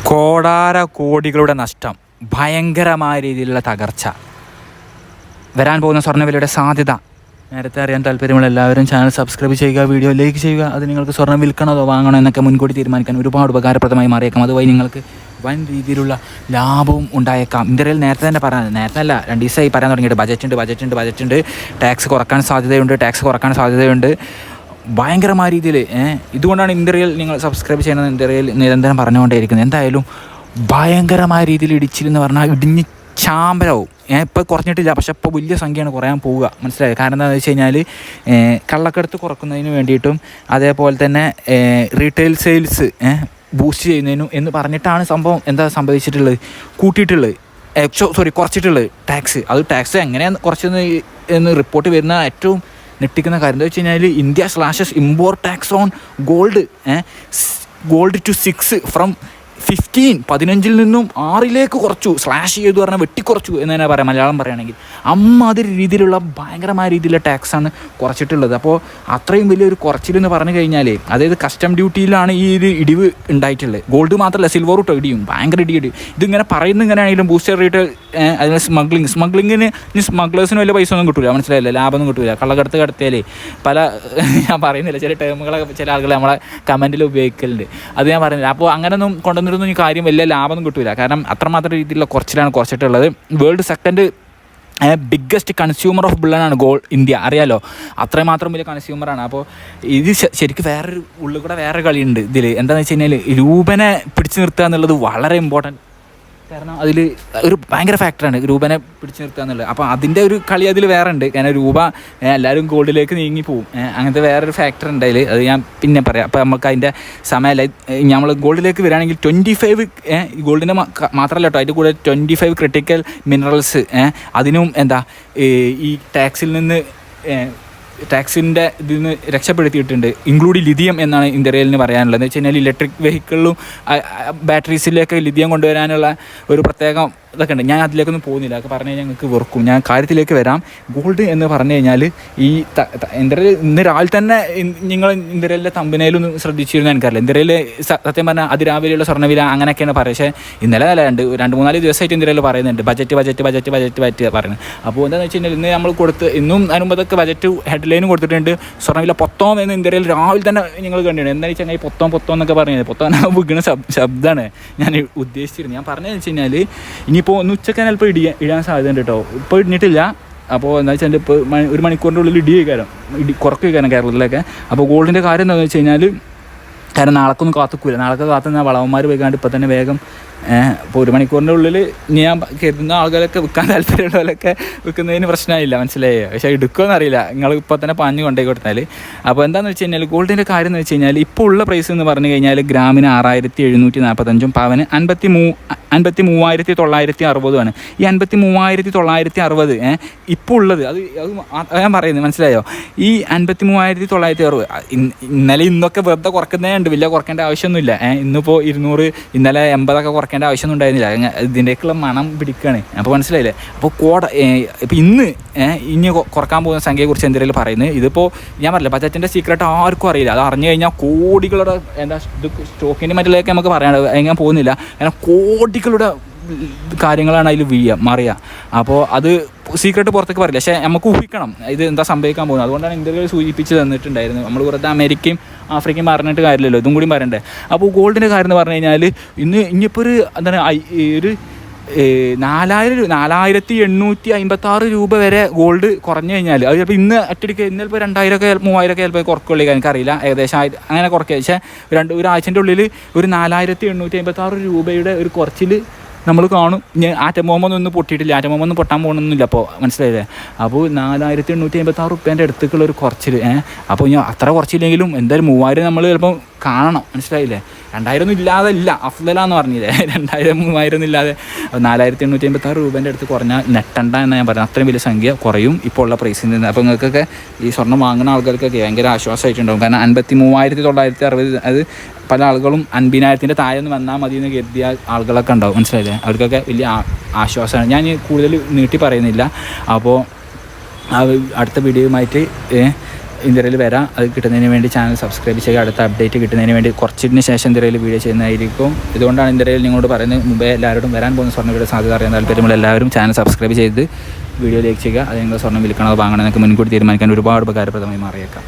കോടാര കോടികളുടെ നഷ്ടം, ഭയങ്കരമായ രീതിയിലുള്ള തകർച്ച, വരാൻ പോകുന്ന സ്വർണ്ണവിലയുടെ സാധ്യത നേരത്തെ അറിയാൻ താല്പര്യമുള്ള എല്ലാവരും ചാനൽ സബ്സ്ക്രൈബ് ചെയ്യുക, വീഡിയോ ലൈക്ക് ചെയ്യുക. അത് നിങ്ങൾക്ക് സ്വർണ്ണം വിൽക്കണോ വാങ്ങണോ എന്നൊക്കെ മുൻകൂട്ടി തീരുമാനിക്കാൻ ഒരുപാട് ഉപകാരപ്രദമായി മാറിയേക്കാം. അതുവഴി നിങ്ങൾക്ക് വൻ രീതിയിലുള്ള ലാഭവും ഉണ്ടായേക്കാം. ഇന്ത്യയിൽ നേരത്തെ തന്നെ നേരത്തെ അല്ല 2 ദിവസമായി പറയാൻ തുടങ്ങിയിട്ട് ബജറ്റുണ്ട്, ടാക്സ് കുറക്കാൻ സാധ്യതയുണ്ട് ഭയങ്കരമായ രീതിയിൽ. ഇതുകൊണ്ടാണ് ഇന്ത്യയിൽ നിങ്ങൾ സബ്സ്ക്രൈബ് ചെയ്യുന്നത്, ഇന്ത്യയിൽ നിരന്തരം പറഞ്ഞുകൊണ്ടേയിരിക്കുന്നത്. എന്തായാലും ഭയങ്കരമായ രീതിയിൽ ഇടിച്ചില്ലെന്ന് പറഞ്ഞാൽ ഇടിഞ്ഞ് ചാമ്പലാവും. ഇപ്പോൾ കുറഞ്ഞിട്ടില്ല, പക്ഷെ ഇപ്പോൾ വലിയ സംഖ്യയാണ് കുറയാൻ പോവുക, മനസ്സിലായി. കാരണം എന്താണെന്ന് വെച്ച് കഴിഞ്ഞാൽ കള്ളക്കടത്ത് കുറക്കുന്നതിന് വേണ്ടിയിട്ടും അതേപോലെ തന്നെ റീറ്റെയിൽ സെയിൽസ് ബൂസ്റ്റ് ചെയ്യുന്നതിനും എന്ന് പറഞ്ഞിട്ടാണ് സംഭവം എന്താ സംഭവിച്ചിട്ടുള്ളത്, കുറച്ചിട്ടുള്ളത് ടാക്സ്. അത് ടാക്സ് എങ്ങനെയാണ് കുറച്ചെന്ന് എന്ന് റിപ്പോർട്ട് വരുന്ന ഏറ്റവും ഞെട്ടിക്കുന്ന കാര്യം എന്താ വെച്ച് കഴിഞ്ഞാൽ India slashes import tax on gold to 6 from 15 നിന്നും 6 കുറച്ചു, സ്ലാഷ് ചെയ്തു പറഞ്ഞാൽ വെട്ടിക്കുറച്ചു എന്ന് തന്നെ പറയാം മലയാളം പറയുകയാണെങ്കിൽ. അമ്മാതിരി രീതിയിലുള്ള ഭയങ്കരമായ രീതിയിലുള്ള ടാക്സാണ് കുറച്ചിട്ടുള്ളത്. അപ്പോൾ അത്രയും വലിയൊരു കുറച്ചിലെന്ന് പറഞ്ഞു കഴിഞ്ഞാൽ, അതായത് കസ്റ്റം ഡ്യൂട്ടിയിലാണ് ഈ ഒരു ഇടിവ് ഉണ്ടായിട്ടുള്ളത്. ഗോൾഡ് മാത്രമല്ല, സിൽവർ ഇട്ടോ ഇടിയും, ഭയങ്കര ഇടി. ഇതിങ്ങനെ പറയുന്ന ഇങ്ങനെയാണെങ്കിലും ബൂസ്റ്റർ റീറ്റെയിൽ, അതിന് സ്മഗ്ലിങ്ങിന് സ്മഗ്ലേഴ്സിന് വലിയ പൈസ ഒന്നും കിട്ടില്ല, മനസ്സിലായില്ല, ലാഭമൊന്നും കിട്ടില്ല. കള്ളക്കടത്ത് കടത്തിയാലേ ഞാൻ പറയുന്നില്ല, ചില ടേമുകളൊക്കെ ചില ആളുകൾ നമ്മളെ കമൻറ്റിൽ ഉപയോഗിക്കലുണ്ട്, അത് ഞാൻ പറയുന്നില്ല. അപ്പോൾ അങ്ങനെയൊന്നും കൊണ്ടുവന്നിരുന്നു ഈ കാര്യം വലിയ ലാഭമൊന്നും കിട്ടില്ല. കാരണം അത്രമാത്രം രീതിയിലുള്ള കുറച്ചിട്ടുള്ളത്. World second biggest consumer of ബുള്ളനാണ് ഇന്ത്യ, അറിയാലോ, അത്രമാത്രം വലിയ കൺസ്യൂമറാണ്. അപ്പോൾ ഇത് ശരിക്കും ഉള്ളിൽ കൂടെ വേറൊരു കളിയുണ്ട് ഇതിൽ. എന്താണെന്ന് വെച്ച് കഴിഞ്ഞാൽ രൂപനെ പിടിച്ചു നിർത്തുക എന്നുള്ളത് വളരെ ഇമ്പോർട്ടൻറ്റ്. കാരണം അതിൽ ഒരു ഭയങ്കര ഫാക്ടറാണ് രൂപനെ പിടിച്ചു നിർത്തുക എന്നുള്ളത്. അപ്പോൾ അതിൻ്റെ ഒരു കളി അതിൽ വേറെ ഉണ്ട്. കാരണം രൂപ എല്ലാവരും ഗോൾഡിലേക്ക് നീങ്ങിപ്പോവും, അങ്ങനത്തെ വേറൊരു ഫാക്ടർ ഉണ്ട് അതിൽ. അത് ഞാൻ പിന്നെ പറയാം. അപ്പോൾ നമുക്ക് അതിൻ്റെ സമയമല്ല. നമ്മൾ ഗോൾഡിലേക്ക് വരികയാണെങ്കിൽ 25 ഗോൾഡിൻ്റെ മാത്രമല്ല കേട്ടോ, അതിൻ്റെ കൂടെ 25 ക്രിട്ടിക്കൽ മിനറൽസ് അതിനും ഈ ടാക്സിൻ്റെ ഇതിൽ നിന്ന് രക്ഷപ്പെടുത്തിയിട്ടുണ്ട്. ഇൻക്ലൂഡ് ലിഥിയം എന്നാണ് ഇന്ത്യയിൽ പറയാനുള്ളത്. എന്ന് വെച്ച് കഴിഞ്ഞാൽ ഇലക്ട്രിക് വെഹിക്കിളിലും ബാറ്ററീസിലേക്ക് ലിഥിയം കൊണ്ടുവരാനുള്ള ഒരു പ്രത്യേകം ഇതൊക്കെ ഉണ്ട്. ഞാൻ അതിലേക്കൊന്നും പോകുന്നില്ല, അതൊക്കെ പറഞ്ഞു കഴിഞ്ഞാൽ ഞങ്ങൾക്ക് വെറുക്കും. ഞാൻ കാര്യത്തിലേക്ക് വരാം. ഗോൾഡ് എന്ന് പറഞ്ഞു കഴിഞ്ഞാൽ ഈ ഇന്ത്യയിൽ ഇന്ന് രാവിലെ തന്നെ നിങ്ങൾ ഇന്ത്യയിലെ തമ്പനയിലൊന്നും ശ്രദ്ധിച്ചിരുന്നു എനിക്കറിയില്ല. ഇന്ത്യയിൽ സത്യം പറഞ്ഞാൽ അതിരാവിലെയുള്ള സ്വർണ്ണവില അങ്ങനെയൊക്കെയാണ് പറയുന്നത്. പക്ഷേ ഇന്നലെ അല്ല, 2-3 ദിവസമായിട്ട് ഇന്ത്യയിൽ പറയുന്നുണ്ട് ബജറ്റ് പറയുന്നത്. അപ്പോൾ എന്താണെന്ന് വെച്ച് കഴിഞ്ഞാൽ ഇന്ന് നമ്മൾ ഇന്നും അതിനുമ്പതൊക്കെ ബജറ്റ് ഹെഡ്ലൈനും കൊടുത്തിട്ടുണ്ട്. സ്വർണ്ണവില പൊത്തോം എന്ന് ഇന്ത്യയിൽ രാവിലെ തന്നെ നിങ്ങൾ കണ്ടിട്ടുണ്ട്. എന്താണെന്ന് വെച്ച് കഴിഞ്ഞാൽ പൊത്തോം എന്നൊക്കെ പറഞ്ഞത് പൊത്തോം വീണ ശബ്ദമാണ് ഞാൻ ഉദ്ദേശിച്ചിരുന്നത്. ഞാൻ പറഞ്ഞതെന്ന് വെച്ച് കഴിഞ്ഞാൽ ഇനിയിപ്പോൾ ഒന്ന് ഉച്ചക്ക് ചിലപ്പോൾ ഇടാൻ സാധ്യതയുണ്ട് കേട്ടോ. ഇപ്പോൾ ഇടിഞ്ഞിട്ടില്ല. അപ്പോൾ എന്താ വെച്ചാൽ ഇപ്പോൾ 1 മണിക്കൂറിൻ്റെ ഉള്ളിൽ കുറയ്ക്കാരം കേരളത്തിലൊക്കെ. അപ്പോൾ ഗോൾഡിൻ്റെ കാര്യം എന്താണെന്ന് വെച്ച് കഴിഞ്ഞാൽ, കാരണം നാളേക്കൊന്നും കാത്തുനിന്ന വളവന്മാർ പോയിക്കാണ്ട് ഇപ്പോൾ തന്നെ വേഗം ഇപ്പോൾ 1 മണിക്കൂറിൻ്റെ ഉള്ളിൽ ഞാൻ കരുതുന്ന ആളുകളൊക്കെ വിൽക്കാൻ താല്പര്യമുള്ളവരൊക്കെ വിൽക്കുന്നതിന് പ്രശ്നമില്ല, മനസ്സിലായോ. പക്ഷേ എടുക്കുമെന്ന് അറിയില്ല, നിങ്ങൾ ഇപ്പോൾ തന്നെ പാഞ്ഞ് കൊണ്ടേ കൊടുത്താൽ. അപ്പോൾ എന്താണെന്ന് വെച്ച് കഴിഞ്ഞാൽ ഗോൾഡിൻ്റെ കാര്യം എന്ന് വെച്ച് കഴിഞ്ഞാൽ ഇപ്പോൾ ഉള്ള പ്രൈസ് എന്ന് പറഞ്ഞു കഴിഞ്ഞാൽ ഗ്രാമിന് 6745, പവന് 53,960. ഈ 53,960 ഇപ്പോൾ ഉള്ളത് അത് ഞാൻ പറയുന്നത് മനസ്സിലായോ. ഈ 53,960 ഇന്നൊക്കെ വെറുതെ കുറക്കുന്നേ ഉണ്ട്, വലിയ കുറക്കേണ്ട ആവശ്യമൊന്നുമില്ല. ഇന്നിപ്പോൾ 200, ഇന്നലെ 80 കുറക്കേണ്ട ആവശ്യമൊന്നും ഉണ്ടായിരുന്നില്ല. ഇതിൻ്റെയൊക്കെയുള്ള മണം പിടിക്കുകയാണ്. അപ്പോൾ മനസ്സിലായില്ലേ. അപ്പോൾ ഇപ്പോൾ ഇനി കുറക്കാൻ പോകുന്ന സംഖ്യയെക്കുറിച്ച് എന്തെങ്കിലും പറയുന്നത്. ഇതിപ്പോൾ ഞാൻ പറഞ്ഞില്ല, ബജറ്റിൻ്റെ സീക്രട്ട് ആർക്കും അറിയില്ല. അത് അറിഞ്ഞു കഴിഞ്ഞാൽ കോടികളുടെ സ്റ്റോക്കിൻ്റെ മറ്റിലേക്ക് നമുക്ക് പറയാൻ ഞാൻ പോകുന്നില്ല. കാരണം കോടികളുടെ കാര്യങ്ങളാണ് അതിൽ മറിയുക. അപ്പോൾ അത് സീക്രട്ട് പുറത്തേക്ക് പറയില്ല, പക്ഷേ നമുക്ക് ഊഹിക്കണം ഇത് എന്താ സംഭവിക്കാൻ പോകുന്നത്. അതുകൊണ്ടാണ് ഇന്ത്യയിൽ സൂചിപ്പിച്ച് തന്നിട്ടുണ്ടായിരുന്നു. നമ്മൾ വെറുതെ അമേരിക്കയും ആഫ്രിക്കയും പറഞ്ഞിട്ട് കാര്യമില്ലല്ലോ, ഇതും കൂടി പറയണ്ടേ. അപ്പോൾ ഗോൾഡിൻ്റെ കാര്യം എന്ന് പറഞ്ഞു കഴിഞ്ഞാൽ ഇനിയിപ്പോൾ ഒരു ഒരു 4,856 രൂപ വരെ ഗോൾഡ് കുറഞ്ഞു കഴിഞ്ഞാൽ, അത് ചിലപ്പോൾ ഇന്ന് ഒറ്റയടിക്ക് ഇന്നിപ്പോൾ 2,000 3,000 ചിലപ്പോൾ കുറക്കുള്ളൂ, എനിക്കറിയില്ല. ഏകദേശം അങ്ങനെ കുറയ്ക്കുക. പക്ഷേ ഒരാഴ്ചൻ്റെ ഉള്ളിൽ ഒരു 4,856 രൂപയുടെ ഒരു കുറച്ചിൽ നമ്മൾ കാണും. ആറ്റം ബോംബൊന്നും പൊട്ടിയിട്ടില്ല, ആറ്റം ബോംബൊന്നും പൊട്ടാൻ പോകണമെന്നില്ല. അപ്പോൾ മനസ്സിലായില്ലേ. അപ്പോൾ 4,856 റുപ്യേൻ്റെ അടുത്തേക്കുള്ള ഒരു കുറച്ചിൽ. അപ്പോൾ ഞാൻ അത്ര കുറച്ചില്ലെങ്കിലും എന്തായാലും 3,000 നമ്മൾ ചിലപ്പോൾ കാണണം, മനസ്സിലായില്ലേ. 2,000 ഇല്ലാതെ ഇല്ല, അഫ്ദലാന്ന് പറഞ്ഞില്ലേ. 2,000 3,000 ഇല്ലാതെ 4,856 രൂപേൻ്റെ അടുത്ത് കുറഞ്ഞാൽ നെട്ടണ്ട എന്ന് ഞാൻ പറയുന്നത്. അത്രയും വലിയ സംഖ്യ കുറയും ഇപ്പോൾ ഉള്ള പ്രൈസിൽ നിന്ന്. അപ്പോൾ നിങ്ങൾക്കൊക്കെ ഈ സ്വർണ്ണം വാങ്ങുന്ന ആൾക്കാർക്കൊക്കെ ഭയങ്കര ആശ്വാസമായിട്ടുണ്ടാകും. കാരണം 53,960 അത് പല ആളുകളും 50,000 താഴെ ഒന്ന് വന്നാൽ മതി എന്ന് കരുതിയ ആളുകളൊക്കെ ഉണ്ടാവും, മനസ്സിലായില്ലേ. അവർക്കൊക്കെ വലിയ ആശ്വാസമാണ്. ഞാൻ കൂടുതൽ നീട്ടി പറയുന്നില്ല. അപ്പോൾ അടുത്ത വീഡിയോയുമായിട്ട് ഇന്ത്യയിൽ വരാം. അത് കിട്ടുന്നതിന് വേണ്ടി ചാനൽ സബ്സ്ക്രൈബ് ചെയ്യുക. അടുത്ത അപ്ഡേറ്റ് കിട്ടുന്നതിന് വേണ്ടി കുറച്ചിന് ശേഷം ഇന്ത്യയിൽ വീഡിയോ ചെയ്യുന്നതായിരിക്കും. ഇതുകൊണ്ടാണ് ഇന്ത്യയിൽ നിങ്ങളോട് പറയുന്നത്, മുമ്പേ എല്ലാവരോടും വരാൻ പോകുന്ന സ്വർണ്ണ സാധ്യത അറിയാൻ താല്പര്യമുള്ള എല്ലാവരും ചാനൽ സബ്സ്ക്രൈബ് ചെയ്ത് വീഡിയോ ലൈക്ക് ചെയ്യുക. അത് നിങ്ങൾ സ്വർണ്ണം വിൽക്കണോ വാങ്ങണോ എന്നൊക്കെ മുൻകൂട്ടി തീരുമാനിക്കാൻ ഒരുപാട് ഉപകാരപ്രദമായി മാറിയേക്കാം.